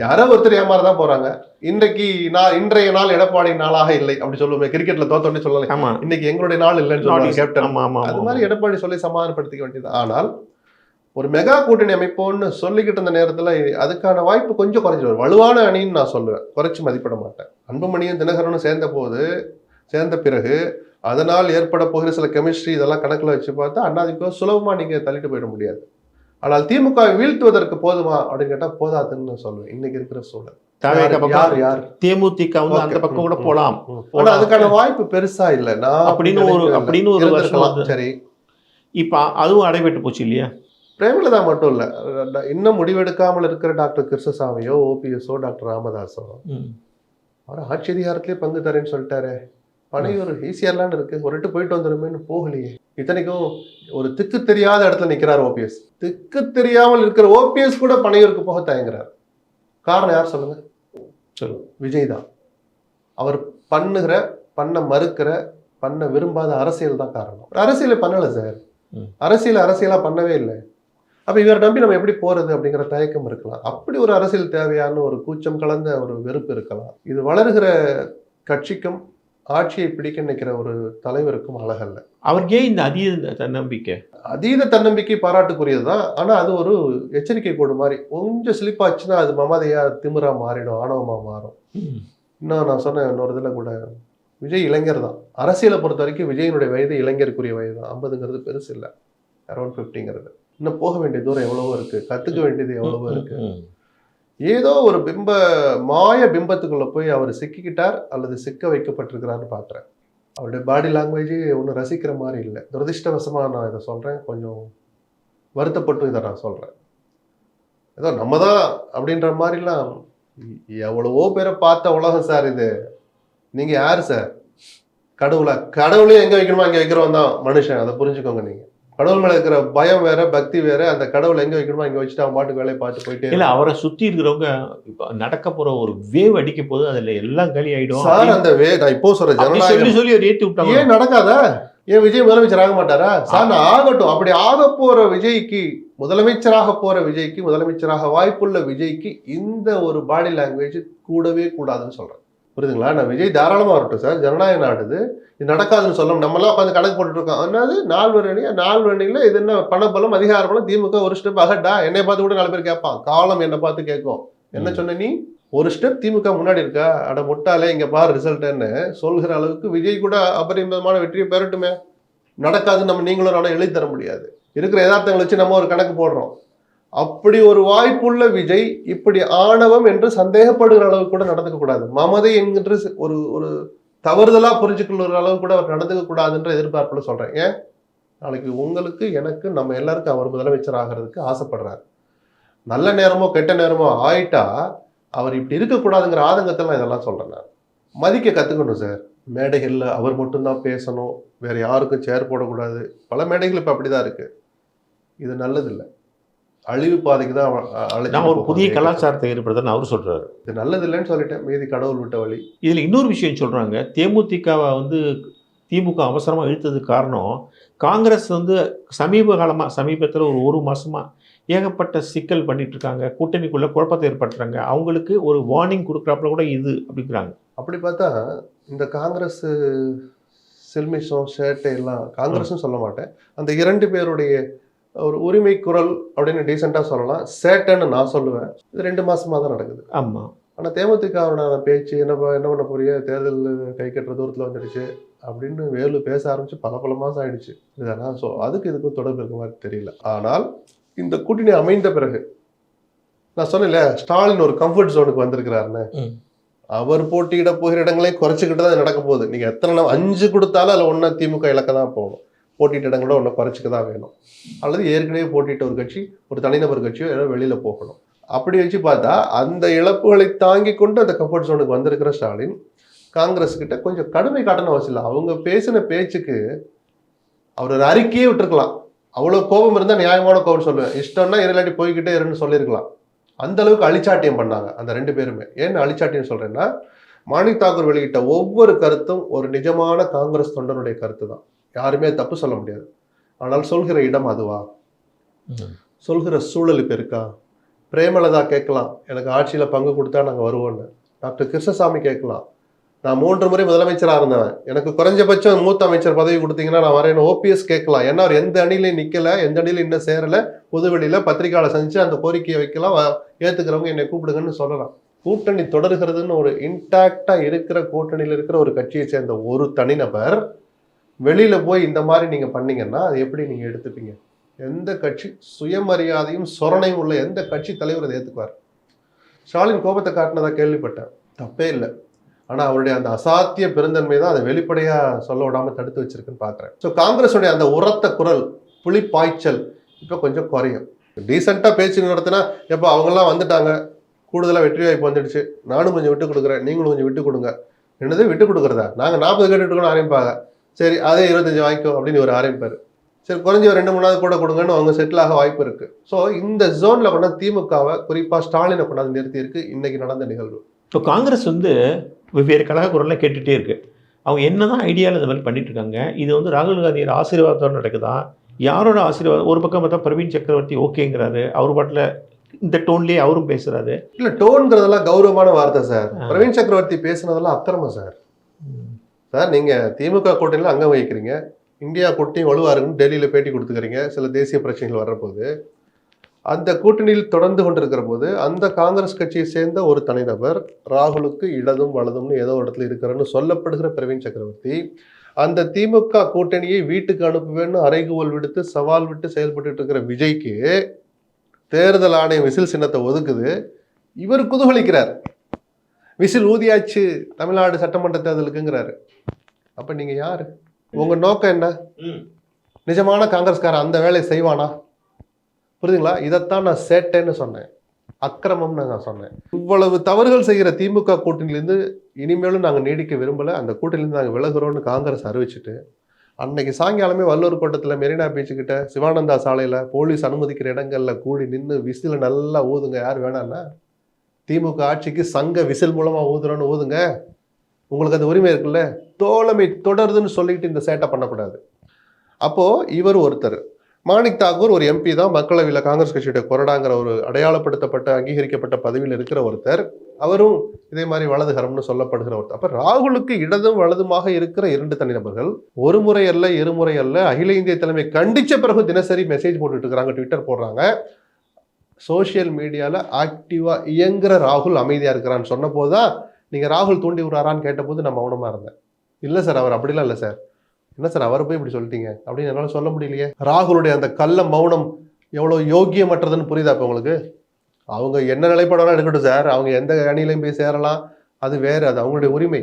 யாரோ ஒருத்தர் ஏமாறதான் போறாங்க. இன்றைய நாள் எடப்பாடி நாளாக இல்லை அப்படி சொல்லுவோம். கிரிக்கெட்ல தோத்தோடனே சொல்லலாம், இன்னைக்கு எங்களுடைய நாள் இல்லைன்னு சொல்லுவாங்க கேப்டன். அது மாதிரி எடப்பாடி சொல்லி சமாதானப்படுத்திக்க வேண்டியது. ஆனால் ஒரு மெகா கூட்டணி அமைப்போன்னு சொல்லிக்கிட்டு இருந்த நேரத்தில் அதுக்கான வாய்ப்பு கொஞ்சம் குறைஞ்சிடும். வலுவான அணின்னு நான் சொல்லுவேன், குறைச்சி மதிப்பிட மாட்டேன். அன்புமணியும் தினகரனும் சேர்ந்த பிறகு அதனால் ஏற்பட போகிற சில கெமிஸ்ட்ரி இதெல்லாம் கணக்கில் வச்சு பார்த்தா அதிமுக சுலபமாக நீங்கள் தள்ளிட்டு போயிட முடியாது. ஆனால் திமுக வீழ்த்துவதற்கு போதுமா அப்படின்னு கேட்டால் போதாதுன்னு சொல்லுவேன் இன்னைக்கு இருக்கிற சூழல். யார் தேமுதிக வந்து அந்த பக்கம் கூட போலாம், ஆனா அதுக்கான வாய்ப்பு பெருசா இல்லை அப்படின்னு ஒரு வருஷம். சரி, இப்ப அதுவும் அடைபெற்று போச்சு இல்லையா? பிரேமலதா மட்டும் இல்ல, இன்னும் முடிவெடுக்காமல் இருக்கிற டாக்டர் கிருஷ்ணசாமியோ, ஓபிஎஸ்ஓ, டாக்டர் ராமதாஸோ அவர் ஆட்சி அதிகாரத்திலே பங்கு தரேன்னு சொல்லிட்டாரு. பனையூர் ஈஸியர்லான்னு இருக்கு, ஒரு எட்டு போயிட்டு வந்துருமேன்னு போகலையே. இத்தனைக்கும் ஒரு திக்கு தெரியாத இடத்துல நிக்கிறார் ஓபிஎஸ். திக்கு தெரியாமல் இருக்கிற ஓபிஎஸ் கூட பனையூருக்கு போக தயங்குறார். காரணம் யார் சொல்லுங்க? விஜய் தான். அவர் பண்ண மறுக்கிற, பண்ண விரும்பாத அரசியல் தான் காரணம். அரசியலை பண்ணல சார், அரசியலா பண்ணவே இல்லை. அப்ப இவரை நம்பி நம்ம எப்படி போறது அப்படிங்கிற தயக்கம் இருக்கலாம். அப்படி ஒரு அரசியல் தேவையான ஒரு கூச்சம் கலந்த ஒரு வெறுப்பு இருக்கலாம். இது வளர்கிற கட்சிக்கும் ஆட்சியை பிடிக்க நினைக்கிற ஒரு தலைவருக்கும் அழகல்ல. அவருக்கே இந்த அதீத தன்னம்பிக்கை பாராட்டுக்குரியதுதான். ஆனா அது ஒரு எச்சரிக்கை கோடு மாதிரி. கொஞ்சம் ஸ்லிப்பாச்சுன்னா அது மமதையா திமிரா மாறிடும், ஆணவமா மாறும். இன்னும் நான் சொன்ன இன்னொரு இதுல கூட, விஜய் இளைஞர் தான். அரசியலை பொறுத்த வரைக்கும் விஜயனுடைய வயது இளைஞருக்குரிய வயது தான். 50ங்கிறது பெருசு இல்லை, அரௌண்ட் 50ங்கிறது. இன்னும் போக வேண்டிய தூரம் எவ்வளவோ இருக்கு, கத்துக்க வேண்டியது எவ்வளவோ இருக்கு. ஏதோ ஒரு மாய பிம்பத்துக்குள்ள போய் அவர் சிக்கிக்கிட்டார் அல்லது சிக்க வைக்கப்பட்டிருக்கிறான்னு பாக்குறேன். அவருடைய பாடி லாங்குவேஜ் ஒன்றும் ரசிக்கிற மாதிரி இல்லை. துரதிருஷ்டவசமா நான் இதை சொல்றேன், கொஞ்சம் வருத்தப்பட்டு இதை நான் சொல்றேன். ஏதோ நம்ம தான் அப்படின்ற மாதிரிலாம் எவ்வளவோ பேரை பார்த்த உலகம் சார் இது. நீங்க யாரு சார்? கடவுளையும் எங்க வைக்கணுமோ அங்க வைக்கிறோம் தான் மனுஷன். அதை புரிஞ்சுக்கோங்க. நீங்க கடவுள் மேல இருக்கிற பயம் வேற, பக்தி வேற. அந்த கடவுள் எங்க வைக்கணுமோ அங்க வச்சுட்டு அவன் பாட்டுக்கு வேலையை பார்த்து போயிட்டே இல்ல. அவரை சுத்தி இருக்கிறவங்க இப்ப நடக்க போற ஒரு வேவ் அடிக்க போது அதுல எல்லாம் களி ஆயிடும் சார். அந்த நான் இப்போ சொல்ற ஜனநாயகம் சொல்லி ஏற்றி விட்டாங்க. ஏன் நடக்காதா? ஏன் விஜய் முதலமைச்சர் ஆக மாட்டாரா சார்? நான் ஆகட்டும். அப்படி ஆக போற விஜய்க்கு, முதலமைச்சராக போற விஜய்க்கு, முதலமைச்சராக வாய்ப்புள்ள விஜய்க்கு இந்த ஒரு பாடி லாங்குவேஜ் கூடவே கூடாதுன்னு சொல்றேன். புரியுதுங்களா? நான் விஜய் தாராளமா வரட்டும் சார், ஜனநாயக நாடுது, இது நடக்காதுன்னு சொல்லணும். நம்மளாம் உட்காந்து கணக்கு போட்டுட்டு இருக்கோம். என்னது 4 அணியில இது என்ன பணபலம், அதிகார பலம், திமுக ஒரு ஸ்டெப் அகட்டா. என்னை பார்த்து கூட 4 பேர் கேட்பான், காலம் என்னை பார்த்து கேட்கும். என்ன சொன்ன நீ? ஒரு ஸ்டெப் திமுக முன்னாடி இருக்கா, அட முட்டாலே இங்க பாரு ரிசல்ட்ன்னு சொல்கிற அளவுக்கு விஜய் கூட அபரிமிதமான வெற்றியை பெறட்டுமே. நடக்காதுன்னு நம்ம நீங்களும் நானும் எழுதி தர முடியாது. இருக்கிற யதார்த்தங்களை வச்சு நம்ம ஒரு கணக்கு போடுறோம். அப்படி ஒரு வாய்ப்புள்ள விஜய் இப்படி ஆணவம் என்று சந்தேகப்படுகிற அளவு கூட நடந்துக்க கூடாது. மமதை என்கின்ற ஒரு ஒரு தவறுதலா புரிஞ்சுக்கொள்ளுற அளவு கூட அவர் நடந்துக்க கூடாதுன்ற எதிர்பார்ப்புல சொல்றேன். ஏன், நாளைக்கு உங்களுக்கு எனக்கு நம்ம எல்லாருக்கும் அவர் முதலமைச்சர் ஆகிறதுக்கு ஆசைப்படுறாரு. நல்ல நேரமோ கெட்ட நேரமோ ஆயிட்டா அவர் இப்படி இருக்கக்கூடாதுங்கிற ஆதங்கத்தில் நான் இதெல்லாம் சொல்றேன். நான் மதிக்க கத்துக்கணும் சார். மேடைகள்ல அவர் மட்டும்தான் பேசணும், வேற யாருக்கும் சேர் போடக்கூடாது. பல மேடைகள் இப்ப அப்படிதான் இருக்கு. இது நல்லது இல்லை, அழிவு பாதைக்கு தான் நான் ஒரு புதிய கலாச்சாரத்தை ஏற்படுத்தன்னு அவர் சொல்றாரு. இது நல்லது இல்லைன்னு சொல்லிட்டேன், மீதி கடவுள் விட்ட வழி. இதுல இன்னொரு விஷயம் சொல்றாங்க, தேமுதிகவை வந்து திமுக அவசரமா இழுத்ததுக்கு காரணம் காங்கிரஸ் வந்து சமீபத்தில் ஒரு மாசமா ஏகப்பட்ட சிக்கல் பண்ணிட்டு இருக்காங்க, கூட்டணிக்குள்ள குழப்பத்தை ஏற்படுத்துறாங்க, அவங்களுக்கு ஒரு வார்னிங் கொடுக்குறாப்புல கூட இது அப்படிங்கிறாங்க. அப்படி பார்த்தா இந்த காங்கிரஸ் சில்மிஷம் சேட்டை எல்லாம் காங்கிரஸ்னு சொல்ல மாட்டேன், அந்த இரண்டு பேருடைய ஒரு உரிமை குரல் அப்படின்னு டீசெண்டாக சொல்லலாம், சேட்டைன்னு நான் சொல்லுவேன். இது 2 மாசமா தான் நடக்குது. ஆமாம். ஆனால் தேமுதிகவோட பேச்சு என்ன பண்ண போறிய, தேர்தல் கை கட்டுற தூரத்தில் வந்துடுச்சு அப்படின்னு வேலு பேச ஆரம்பிச்சு பல மாதம் ஆயிடுச்சு. இதெல்லாம் அதுக்கு இதுக்கும் தொடர்பு இருக்க மாதிரி தெரியல. ஆனால் இந்த கூட்டணி அமைந்த பிறகு நான் சொன்னேன்ல, ஸ்டாலின் ஒரு கம்ஃபர்ட் ஜோனுக்கு வந்திருக்கிறாருன்னு. அவர் போட்டியிட போகிற இடங்களையும் குறைச்சிக்கிட்டு தான் நடக்க போகுது. நீங்கள் எத்தனை 5 கொடுத்தாலும் அதில் ஒன்றா திமுக இலக்க தான் போகணும். போட்டியிட்ட இடங்களோட ஒன்று குறைச்சிக்க தான் வேணும். அல்லது ஏற்கனவே போட்டியிட்ட ஒரு கட்சி, ஒரு தனிநபர் கட்சியோ ஏதோ வெளியில் போகணும். அப்படி வச்சு பார்த்தா அந்த இழப்புகளை தாங்கி கொண்டு அந்த கம்ஃபர்ட் ஜோனுக்கு வந்திருக்கிற ஸ்டாலின் காங்கிரஸ் கிட்ட கொஞ்சம் கடுமை காட்டணும் அவசியம் இல்லை. அவங்க பேசின பேச்சுக்கு அவர் ஒரு அறிக்கையே விட்டுருக்கலாம். அவ்வளோ கோபம் இருந்தால் நியாயமான கோபம் சொல்லுவேன், இஷ்டம்னா இல்லாட்டி போய்கிட்டே இருன்னு சொல்லியிருக்கலாம். அந்த அளவுக்கு அழிச்சாட்டியம் பண்ணாங்க அந்த 2 பேருமே. ஏன்னு அழிச்சாட்டியம் சொல்றேன்னா, மாணிக் தாக்கூர் வெளியிட்ட ஒவ்வொரு கருத்தும் ஒரு நிஜமான காங்கிரஸ் தொண்டனுடைய கருத்து தான், யாருமே தப்பு சொல்ல முடியாது. ஆனால் சொல்கிற இடம் அதுவா, சொல்கிற சூழல் இப்போ இருக்கா? பிரேமலதா கேட்கலாம், எனக்கு ஆட்சியில் பங்கு கொடுத்தா நாங்கள் வருவோன்னு. டாக்டர் கிருஷ்ணசாமி கேட்கலாம், நான் 3 முறை முதலமைச்சராக இருந்தவன், எனக்கு குறைஞ்சபட்சம் மூத்த அமைச்சர் பதவி கொடுத்தீங்கன்னா நான் வரேன்னு ஓபிஎஸ் கேட்கலாம். ஏன்னா அவர் எந்த அணியிலையும் நிற்கலை, எந்த அணியிலும் இன்னும் சேரலை, பொதுவெளியில் பத்திரிகையாளர் சந்திச்சு அந்த கோரிக்கையை வைக்கலாம், ஏற்றுக்கிறவங்க என்னை கூப்பிடுங்கன்னு சொல்லலாம். கூட்டணி தொடர்கிறதுன்னு ஒரு இன்டாக்டா இருக்கிற கூட்டணியில் இருக்கிற ஒரு கட்சியை சேர்ந்த ஒரு தனிநபர் வெளியில போய் இந்த மாதிரி நீங்க பண்ணீங்கன்னா அது எப்படி நீங்க எடுத்துப்பீங்க? எந்த கட்சி சுயமரியாதையும் சொரணையும் உள்ள எந்த கட்சி தலைவர் அதை ஏற்றுக்குவார்? ஸ்டாலின் கோபத்தை காட்டினதா கேள்விப்பட்டேன், தப்பே இல்லை. ஆனால் அவருடைய அந்த அசாத்திய பெருந்தன்மை தான் அதை வெளிப்படையாக சொல்ல விடாமல் தடுத்து வச்சிருக்குன்னு பார்க்குறேன். ஸோ காங்கிரஸுடைய அந்த உரத்த குரல், புலிப்பாய்ச்சல் இப்போ கொஞ்சம் குறையும். டீசெண்டாக பேச்சு நடத்தினா எப்போ அவங்கெல்லாம் வந்துட்டாங்க, கூடுதலாக வெற்றி வாய்ப்பு வந்துடுச்சு, நானும் கொஞ்சம் விட்டு கொடுக்குறேன், நீங்களும் கொஞ்சம் விட்டு கொடுங்க. என்னது விட்டு கொடுக்குறதா? நாங்கள் 40 கேட்டுட்டு ஆரம்பிப்பாங்க, சரி அதே 25 வாங்கிக்கோ அப்படின்னு ஒரு ஆரம்பிப்பார். சரி குறைஞ்சி ஒரு 2-3 கூட கொடுங்கன்னு அவங்க செட்டில் ஆக வாய்ப்பு இருக்கு. ஸோ இந்த ஜோனில் கொண்டாந்து திமுகவை குறிப்பாக ஸ்டாலினை கொண்டாந்து நிறுத்தி இருக்கு இன்னைக்கு நடந்த நிகழ்வு. இப்போ காங்கிரஸ் வந்து வெவ்வேறு கழக குரல்லாம் கேட்டுகிட்டே இருக்கு. அவங்க என்னதான் ஐடியாவில் இந்த மாதிரி பண்ணிட்டு இருக்காங்க. இது வந்து ராகுல் காந்தியோட ஆசீர்வாதத்தோடு நடக்குதா, யாரோட ஆசீர்வாதம்? ஒரு பக்கம் பார்த்தா பிரவீன் சக்கரவர்த்தி ஓகேங்கிறாரு, அவர் பாட்டில் இந்த டோன்லேயே அவரும் பேசுறாரு. இல்லை, டோன்ங்கிறதெல்லாம் கௌரவமான வார்த்தை சார். பிரவீன் சக்கரவர்த்தி பேசுனதெல்லாம் அக்கிரமம் சார். சார் நீங்கள் திமுக கூட்டணியில் அங்கம் வகிக்கிறீங்க, இந்தியா கூட்டணி வலுவாருன்னு டெல்லியில் பேட்டி கொடுத்துக்கிறீங்க, சில தேசிய பிரச்சனைகள் வர்றபோது அந்த கூட்டணியில் தொடர்ந்து கொண்டிருக்கிற போது அந்த காங்கிரஸ் கட்சியை சேர்ந்த ஒரு தனிநபர் ராகுலுக்கு இடதும் வலதும்னு ஏதோ ஒரு இடத்துல இருக்கிறன்னு சொல்லப்படுகிற பிரவீன் சக்கரவர்த்தி அந்த திமுக கூட்டணியை வீட்டுக்கு அனுப்புவேன்னு அறைகூவல் விடுத்து சவால் விட்டு செயல்பட்டு இருக்கிற விஜய்க்கு தேர்தல் ஆணையம் விசில் சின்னத்தை ஒதுக்குது. இவர் குதூகலிக்கிறார், விசில் ஊதியாச்சு தமிழ்நாடு சட்டமன்ற தேர்தலுக்குங்கிறாரு. அப்ப நீங்க யாரு? உங்க நோக்கம் என்ன? நிஜமான காங்கிரஸ்காரன் அந்த வேலையை செய்வானா? புரியுதுங்களா? இதைத்தான் நான் சேட்டேன்னு சொன்னேன், அக்கிரமம்னு நான் சொன்னேன். இவ்வளவு தவறுகள் செய்கிற திமுக கூட்டணியிலேருந்து இனிமேலும் நாங்கள் நீடிக்க விரும்பலை, அந்த கூட்டணியிலேருந்து நாங்கள் விலகுறோம்னு காங்கிரஸ் அறிவிச்சுட்டு அன்னைக்கு சாயங்காலமே வல்லூர் கோட்டத்தில் மெரினா பீச்சுக்கிட்ட சிவானந்தா சாலையில் போலீஸ் அனுமதிக்கிற இடங்களில் கூடி நின்று விசில் நல்லா ஊதுங்க. யார் வேணான்னா திமுக ஆட்சிக்கு சங்க விசில் மூலமாக ஊதுறோன்னு ஊதுங்க, உங்களுக்கு அந்த உரிமை இருக்குல்ல. தோழமை தொடருதுன்னு சொல்லிட்டு இந்த சேட்டை பண்ணக்கூடாது. அப்போது இவர் ஒருத்தர், மாணிக் தாக்கூர் ஒரு எம்பி தான், மக்களவையில் காங்கிரஸ் கட்சியுடைய கொறடாங்கிற ஒரு அடையாளப்படுத்தப்பட்ட அங்கீகரிக்கப்பட்ட பதவியில் இருக்கிற ஒருத்தர், அவரும் இதே மாதிரி வலதுகரம்னு சொல்லப்படுகிற ஒருத்தர். அப்போ ராகுலுக்கு இடதும் வலதுமாக இருக்கிற 2 தனிநபர்கள் ஒரு முறை அல்ல, இருமுறை அல்ல, அகில இந்திய தலைமை கண்டிச்ச பிறகு தினசரி மெசேஜ் போட்டுட்டு இருக்கிறாங்க, ட்விட்டர் போடுறாங்க. சோசியல் மீடியாவில் ஆக்டிவாக இயங்குற ராகுல் அமைதியாக இருக்கிறான்னு சொன்ன போதுதான் நீங்கள் ராகுல் தூண்டி விடுறாரான்னு கேட்டபோது நான் மௌனமாக இருந்தேன். இல்லை சார், அவர் அப்படிலாம் இல்லை சார். என்ன சார் அவரை போய் இப்படி சொல்லிட்டீங்க அப்படின்னு என்னால் சொல்ல முடியலையே. ராகுலுடைய அந்த கள்ள மௌனம் எவ்வளோ யோக்கியமற்றதுன்னு புரியுதா இப்போ உங்களுக்கு? அவங்க என்ன நிலைப்பாடாலும் எடுக்கட்டும் சார், அவங்க எந்த அணியிலையும் போய் சேரலாம், அது வேறு, அது அவங்களுடைய உரிமை.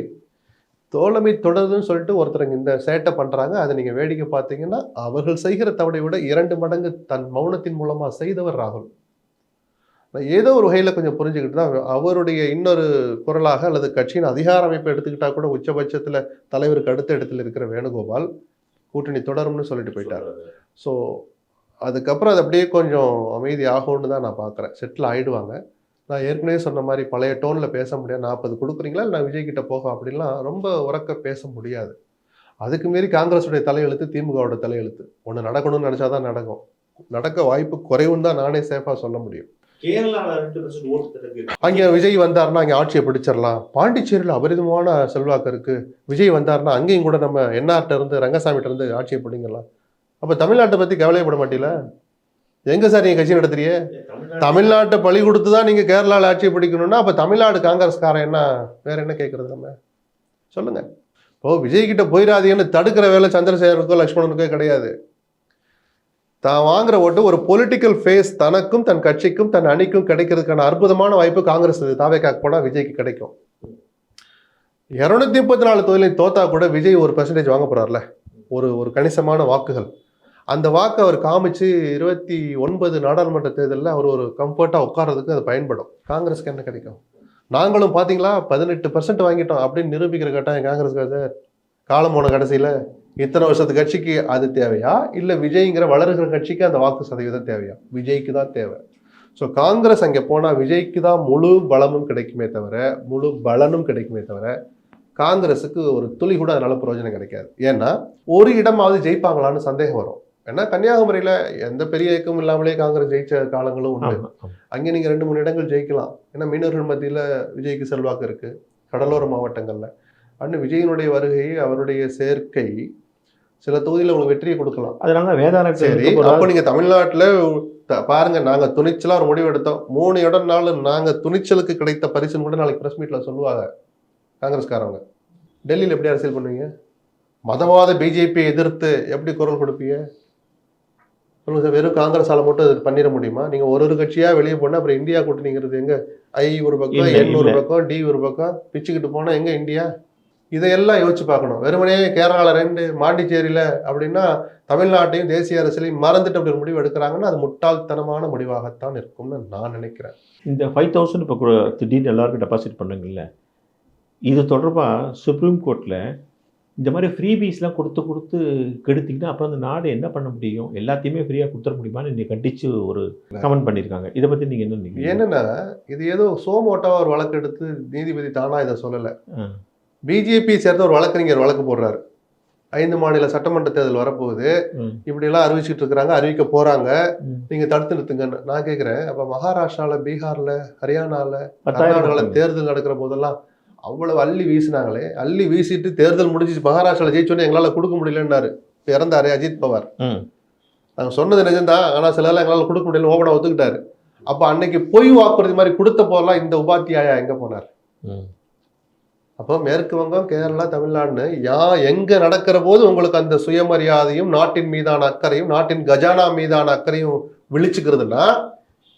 தோழமை தொடருதுன்னு சொல்லிட்டு ஒருத்தருங்க இந்த சேட்டை பண்ணுறாங்க. அதை நீங்கள் வேடிக்கை பார்த்தீங்கன்னா அவர்கள் செய்கிற தவறை விட 2 மடங்கு தன் மௌனத்தின் மூலமாக செய்தவர் ராகுல். நான் ஏதோ ஒரு வகையில் கொஞ்சம் புரிஞ்சுக்கிட்டு தான் அவருடைய இன்னொரு குரலாக அல்லது கட்சியின் அதிகார அமைப்பை எடுத்துக்கிட்டா கூட உச்சபட்சத்தில் தலைவருக்கு அடுத்த இடத்துல இருக்கிற வேணுகோபால் கூட்டணி தொடரும்னு சொல்லிட்டு போயிட்டார். ஸோ அதுக்கப்புறம் அது அப்படியே கொஞ்சம் அமைதி ஆகும்னு தான் நான் பார்க்குறேன். செட்டில் ஆகிடுவாங்க. நான் ஏற்கனவே சொன்ன மாதிரி பழைய டோனில் பேச முடியாது. 40 கொடுக்குறீங்களா இல்லை நான் விஜய் கிட்ட போக அப்படின்லாம் ரொம்ப உறக்க பேச முடியாது. அதுக்கு மீறி காங்கிரஸுடைய தலையெழுத்து, திமுகவோட தலையெழுத்து. ஒன்று நடக்கணும்னு நினச்சா தான் நடக்கும். நடக்க வாய்ப்பு குறைவுன்னு தான் நானே சேஃபாக சொல்ல முடியும். அங்கே விஜய் வந்தாருன்னா அங்கே ஆட்சியை பிடிச்சிடலாம். பாண்டிச்சேரியில் அபரிதமான செல்வாக்கு இருக்கு. விஜய் வந்தாருன்னா அங்கேயும் கூட நம்ம என்ஆர்ட்ட இருந்து ரங்கசாமிகிட்ட இருந்து ஆட்சியை பிடிங்கலாம். அப்போ தமிழ்நாட்டை பற்றி கவலைப்பட மாட்டீங்கள? எங்க சார் நீங்க கட்சி நடத்துறீங்க? தமிழ்நாட்டை பழி கொடுத்து தான் நீங்க கேரளாவில் ஆட்சியை பிடிக்கணும்னா அப்போ தமிழ்நாடு காங்கிரஸ்காரன் என்ன வேற என்ன கேட்கறது? நம்ம சொல்லுங்க. இப்போ விஜய் கிட்ட போயிடாதீங்கன்னு தடுக்கிற வேலை சந்திரசேகருக்கோ லட்சுமணனுக்கோ கிடையாது. தான் வாங்குற ஓட்டு ஒரு பொலிட்டிக்கல் ஃபேஸ் தனக்கும் தன் கட்சிக்கும் தன் அணிக்கும் கிடைக்கிறதுக்கான அற்புதமான வாய்ப்பு காங்கிரஸ் தாவேக்காக்கு போனா விஜய்க்கு கிடைக்கும். 234 தொகுதியிலையும் தோத்தா கூட விஜய் 1% வாங்க போறாருல, ஒரு கணிசமான வாக்குகள். அந்த வாக்கு அவர் காமிச்சு 29 நாடாளுமன்ற தேர்தலில் அவர் ஒரு கம்ஃபர்ட்டாக உட்கார்றதுக்கு அது பயன்படும். காங்கிரஸ்க்கு என்ன கிடைக்கும்? நாங்களும் பார்த்தீங்களா 18% வாங்கிட்டோம் அப்படின்னு நிரூபிக்கிற கட்டாயம் காங்கிரஸ்க்கு காலம் போன கடைசியில் இத்தனை வருஷத்து கட்சிக்கு அது தேவையா, இல்லை விஜய்ங்கிற வளர்கிற கட்சிக்கு அந்த வாக்கு சதவீதம் தேவையா? விஜய்க்கு தான் தேவை. ஸோ காங்கிரஸ் அங்கே போனால் விஜய்க்கு தான் முழு பலமும் கிடைக்குமே தவிர, முழு பலனும் கிடைக்குமே தவிர காங்கிரஸுக்கு ஒரு துளி கூட அதனால பிரயோஜனம் கிடைக்காது. ஏன்னா ஒரு இடமாவது ஜெயிப்பாங்களான்னு சந்தேகம் வரும். ஏன்னா கன்னியாகுமரியில் எந்த பெரிய இயக்கம் இல்லாமலே காங்கிரஸ் ஜெயிச்ச காலங்களும் உண்டு. அங்கே நீங்கள் 2-3 இடங்கள் ஜெயிக்கலாம். ஏன்னா மீனவர்கள் மத்தியில் விஜய்க்கு செல்வாக்கு இருக்கு, கடலோர மாவட்டங்களில். அண்ணன் விஜயனுடைய வருகை, அவருடைய சேர்க்கை சில தொகுதியில் உங்களுக்கு வெற்றியை கொடுக்கலாம். அதனால வேதாரண்யம் சரி, அப்போ நீங்கள் தமிழ்நாட்டில் பாருங்க, நாங்கள் துணிச்சலாக ஒரு முடிவு எடுத்தோம். 3 இடம்னாலும் நாங்கள் துணிச்சலுக்கு கிடைத்த பரிசுன்னு கூட நாளைக்கு ப்ரெஸ் மீட்டில் சொல்லுவாங்க காங்கிரஸ்காரவங்க. டெல்லியில் எப்படி அரசியல் பண்ணுவீங்க? மதவாத பிஜேபியை எதிர்த்து எப்படி குரல் கொடுப்பீங்க? சொல்லுங்க சார். வெறும் காங்கிரஸால மட்டும் அது பண்ணிட முடியுமா? நீங்கள் ஒரு கட்சியாக வெளியே போனால் அப்புறம் இந்தியா கூட்டணிங்கிறது எங்க? ஐ ஒரு பக்கம், என் ஒரு பக்கம், டி ஒரு பக்கம் பிச்சுக்கிட்டு போனால் எங்க இந்தியா? இதையெல்லாம் யோசிச்சு பார்க்கணும். வெறுமனே கேரளாவில் 2, பாண்டிச்சேரியில் அப்படின்னா தமிழ்நாட்டையும் தேசிய அரசியலையும் மறந்துட்டு அப்படி ஒரு முடிவு எடுக்கிறாங்கன்னா அது முட்டாள்தனமான முடிவாகத்தான் இருக்கும்னு நான் நினைக்கிறேன். இந்த 5000 இப்போ திடீர்னு எல்லாருக்கும் டெபாசிட் பண்ணுங்கல்ல, இது தொடர்பாக சுப்ரீம் கோர்ட்டில் இந்த மாதிரி ஃப்ரீபீஸ்லாம் கொடுத்து கெடுத்திங்கன்னா அப்புறம் அந்த நாடு என்ன பண்ண முடியும்? எல்லாத்தையுமே ஃப்ரீயாக கொடுத்துட முடியுமான்னு நீங்கள் கண்டித்து ஒரு கமெண்ட் பண்ணியிருக்காங்க. இதை பற்றி நீங்கள் என்ன நினைக்கிறீங்க? என்னன்னா இது ஏதோ சோமோட்டாவாக ஒரு வழக்கு எடுத்து நீதிபதி தானா இதை சொல்லலை. பிஜேபி சேர்ந்த ஒரு வழக்கறிஞர் வழக்கு போடுறாரு. 5 மாநில சட்டமன்ற தேர்தல் வரப்போகுது, இப்படியெல்லாம் அறிவிச்சுட்டு இருக்கிறாங்க, அறிவிக்க போறாங்க, நீங்க தடுத்து நிறுத்துங்கன்னு. நான் கேட்குறேன், அப்போ மகாராஷ்டிராவில், பீகாரில், ஹரியானாவில், கர்நாடகாவில் தேர்தல் நடக்கிற போதெல்லாம் அவ்வளவு அள்ளி வீசினாங்களே. அள்ளி வீசிட்டு தேர்தல் முடிஞ்சிச்சு, மகாராஷ்டிராவில் ஜெயிச்சோன்னே எங்களால் கொடுக்க முடியலன்னாரு. இப்போ இறந்தாரு அஜித் பவார். நாங்கள் சொன்னது நிஜம்தான், ஆனால் சிலர்லாம் எங்களால் கொடுக்க முடியல ஓபனா ஒத்துக்கிட்டாரு. அப்போ அன்னைக்கு பொய் வாக்குறுதி மாதிரி கொடுத்த போதெல்லாம் இந்த உபாத்தியாயா எங்கே போனார்? அப்போ மேற்கு வங்கம், கேரளா, தமிழ்நாடுன்னு எங்கே நடக்கிற போது உங்களுக்கு அந்த சுயமரியாதையும் நாட்டின் மீதான அக்கறையும் நாட்டின் கஜானா மீதான அக்கறையும் விழிச்சுக்கிறதுனா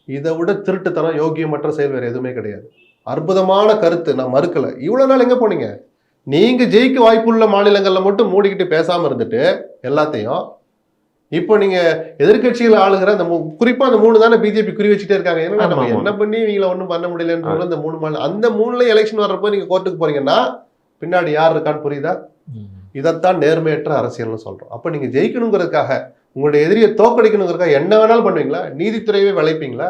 இதை விட திருட்டுத்தனம், யோகியமற்ற செயல் வேறு எதுவுமே கிடையாது. அற்புதமான கருத்து, நான் மறுக்கலை. இவ்வளோ நாள் எங்கே போனீங்க? நீங்கள் ஜெயிக்க வாய்ப்புள்ள மாநிலங்களில் மட்டும் மூடிக்கிட்டு பேசாமல் இருந்துட்டு எல்லாத்தையும் இப்போ நீங்கள் எதிர்கட்சிகள் ஆளுகிற அந்த குறிப்பாக அந்த 3 தானே பிஜேபி குறி வச்சுட்டே இருக்காங்க. ஏன்னா நம்ம என்ன பண்ணி இவங்களை ஒன்றும் பண்ண முடியலன்ற அந்த 3 மாநிலம், அந்த 3ல எலெக்ஷன் வர்றப்போ நீங்கள் கோர்ட்டுக்கு போறீங்கன்னா பின்னாடி யார் இருக்கான்னு புரியுதா? இதைத்தான் நேர்மையற்ற அரசியல்னு சொல்கிறோம். அப்போ நீங்கள் ஜெயிக்கணுங்கிறதுக்காக, உங்களுடைய எதிரியை தோக்கடிக்கணுங்கிறதுக்காக என்ன வேணாலும் பண்ணுவீங்களா? நீதித்துறையவே விளைப்பீங்களா?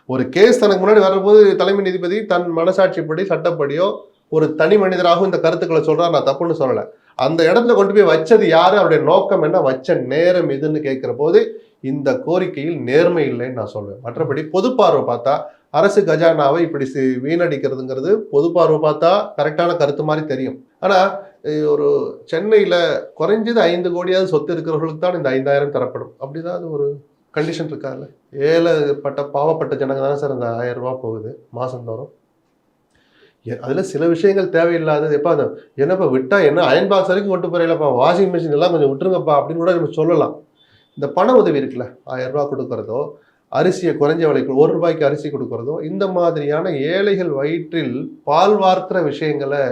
ஒரு கேஸ் தனக்கு முன்னாடி வர்றபோது தலைமை நீதிபதி தன் மனசாட்சிப்படி, சட்டப்படியோ ஒரு தனி மனிதராகவும் இந்த கருத்துக்களை சொல்றாரு, நான் தப்புன்னு சொல்லலை. அந்த இடத்துல கொண்டு போய் வச்சது யாரு, அவருடைய நோக்கம் என்ன, வச்ச நேரம் எதுன்னு கேட்கிற போது இந்த கோரிக்கையில் நேர்மை இல்லைன்னு நான் சொல்லுவேன். மற்றபடி பொது பார்வை பார்த்தா அரசு கஜானாவை இப்படி வீணடிக்கிறதுங்கிறது பொது பார்வை பார்த்தா கரெக்டான கருத்து மாதிரி தெரியும். ஆனா ஒரு சென்னையில குறைஞ்சது 5 கோடியாவது சொத்து இருக்கிறவர்களுக்கு தான் இந்த 5000 தரப்படும் அப்படிதான் ஒரு கண்டிஷன் இருக்காதுல்ல. ஏழைப்பட்ட பாவப்பட்ட ஜனங்க தானே சார் அந்த 1000 ரூபா போகுது மாசந்தோறும். அதுல சில விஷயங்கள் தேவையில்லாதது. எப்போ அந்த என்னப்பா விட்டா என்ன, அயன் பாக்ஸ் வரைக்கும் கொண்டு போறீங்களப்பா, வாஷிங் மிஷின் எல்லாம் கொஞ்சம் விட்டுருங்கப்பா அப்படின்னு கூட நம்ம சொல்லலாம். இந்த பண உதவி இருக்குல்ல, 1000 ரூபாய் கொடுக்கறதோ, அரிசியை குறைஞ்ச விலைக்கு 1 ரூபாய்க்கு அரிசி கொடுக்கறதோ, இந்த மாதிரியான ஏழைகள் வயிற்றில் பால் வார்க்கிற விஷயங்களை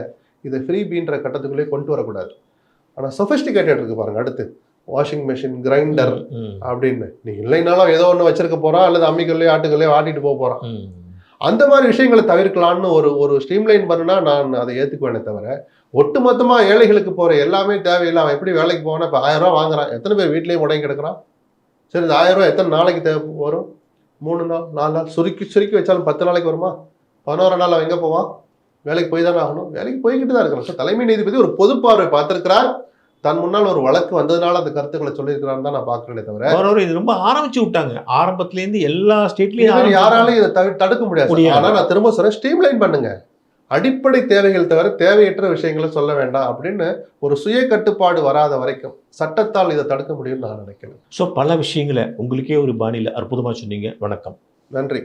இதை ஃப்ரீபீன்ற கட்டத்துக்குள்ளே கொண்டு வரக்கூடாது. ஆனால் சொஃபிஸ்டிகேட்டட் இருக்கு பாருங்க, அடுத்து வாஷிங் மெஷின், கிரைண்டர் அப்படின்னு, நீ இல்லைனாலும் ஏதோ ஒன்று வச்சிருக்க போறான், அல்லது அம்மிக்கல்லையோ ஆட்டுக்கல்லையோ ஆட்டிட்டு போக போறான். அந்த மாதிரி விஷயங்களை தவிர்க்கலான்னு ஒரு ஸ்ட்ரீம்லைன் பண்ணுனா நான் அதை ஏற்றுக்குவேனே தவிர, ஒட்டுமொத்தமா ஏழைகளுக்கு போற எல்லாமே தேவையில்லை. அவன் எப்படி வேலைக்கு போவானா? இப்போ 1000 ரூபா வாங்குறான், எத்தனை பேர் வீட்லயே முடங்கி கிடக்குறான்? சரி, இந்த 1000 ரூபா எத்தனை நாளைக்கு தேவை வரும்? 3 நாள் 4 நாள் சுருக்கி வச்சாலும் 10 நாளைக்கு வருமா? 11 நாள் அவன் எங்க போவான்? வேலைக்கு போய் தானே ஆகணும். வேலைக்கு போய்கிட்டு தான் இருக்கிறான். தலைமை நீதிபதி ஒரு பொது பார்வை பார்த்திருக்கிறார். தன் முன்னால் ஒரு வழக்கு வந்ததுனால அந்த கருத்துக்களை சொல்லியிருக்கிறான்னு தான் நான் பார்க்கிறேனே தவிர, இது ரொம்ப ஆரம்பிச்சு விட்டாங்க. ஆரம்பத்திலேருந்து எல்லா ஸ்டேட்லயும் யாராலையும் இதை தடுக்க முடியாது. ஆனா நான் திரும்ப சொல்றேன், ஸ்ட்ரீம்லைன் பண்ணுங்க. அடிப்படை தேவைகள் தவிர தேவையற்ற விஷயங்களை சொல்ல வேண்டாம் அப்படின்னு ஒரு சுய கட்டுப்பாடு வராத வரைக்கும் சட்டத்தால் இதை தடுக்க முடியும்னு நான் நினைக்கிறேன். ஸோ பல விஷயங்களை உங்களுக்கே ஒரு பாணியில் அற்புதமாக சொன்னீங்க. வணக்கம். நன்றி.